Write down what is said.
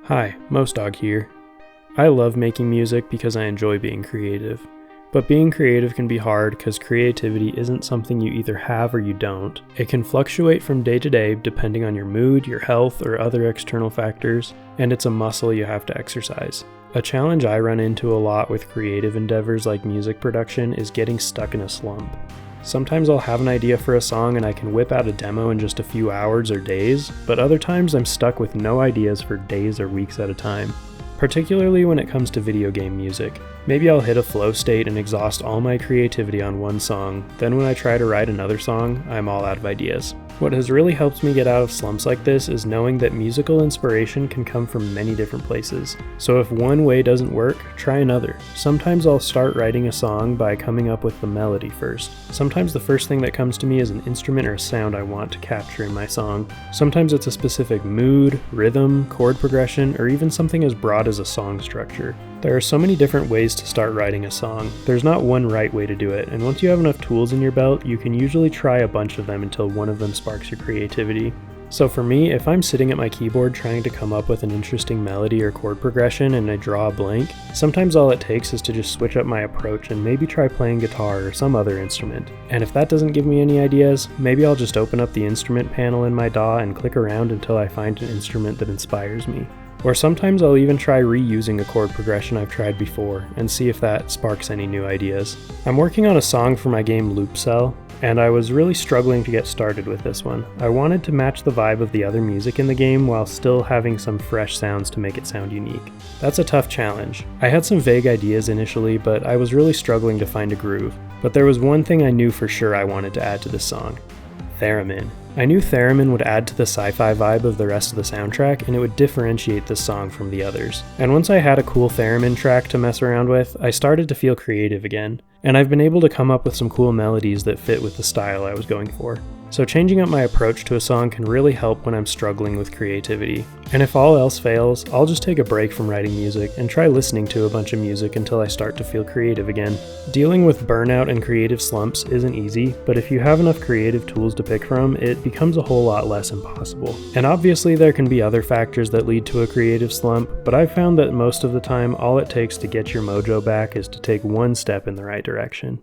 Hi, Mostdog here. I love making music because I enjoy being creative. But being creative can be hard because creativity isn't something you either have or you don't. It can fluctuate from day to day depending on your mood, your health, or other external factors, and it's a muscle you have to exercise. A challenge I run into a lot with creative endeavors like music production is getting stuck in a slump. Sometimes I'll have an idea for a song and I can whip out a demo in just a few hours or days, but other times I'm stuck with no ideas for days or weeks at a time. Particularly when it comes to video game music. Maybe I'll hit a flow state and exhaust all my creativity on one song, then when I try to write another song, I'm all out of ideas. What has really helped me get out of slumps like this is knowing that musical inspiration can come from many different places. So if one way doesn't work, try another. Sometimes I'll start writing a song by coming up with the melody first. Sometimes the first thing that comes to me is an instrument or a sound I want to capture in my song. Sometimes it's a specific mood, rhythm, chord progression, or even something as broad as a song structure. There are so many different ways to start writing a song. There's not one right way to do it, and once you have enough tools in your belt, you can usually try a bunch of them until one of them sparks your creativity. So for me, if I'm sitting at my keyboard trying to come up with an interesting melody or chord progression and I draw a blank, sometimes all it takes is to just switch up my approach and maybe try playing guitar or some other instrument. And if that doesn't give me any ideas, maybe I'll just open up the instrument panel in my DAW and click around until I find an instrument that inspires me. Or sometimes I'll even try reusing a chord progression I've tried before and see if that sparks any new ideas. I'm working on a song for my game Loop Cell, and I was really struggling to get started with this one. I wanted to match the vibe of the other music in the game while still having some fresh sounds to make it sound unique. That's a tough challenge. I had some vague ideas initially, but I was really struggling to find a groove. But there was one thing I knew for sure I wanted to add to this song: theremin. I knew theremin would add to the sci-fi vibe of the rest of the soundtrack, and it would differentiate this song from the others. And once I had a cool theremin track to mess around with, I started to feel creative again, and I've been able to come up with some cool melodies that fit with the style I was going for. So changing up my approach to a song can really help when I'm struggling with creativity. And if all else fails, I'll just take a break from writing music and try listening to a bunch of music until I start to feel creative again. Dealing with burnout and creative slumps isn't easy, but if you have enough creative tools to pick from, it becomes a whole lot less impossible. And obviously there can be other factors that lead to a creative slump, but I've found that most of the time all it takes to get your mojo back is to take one step in the right direction.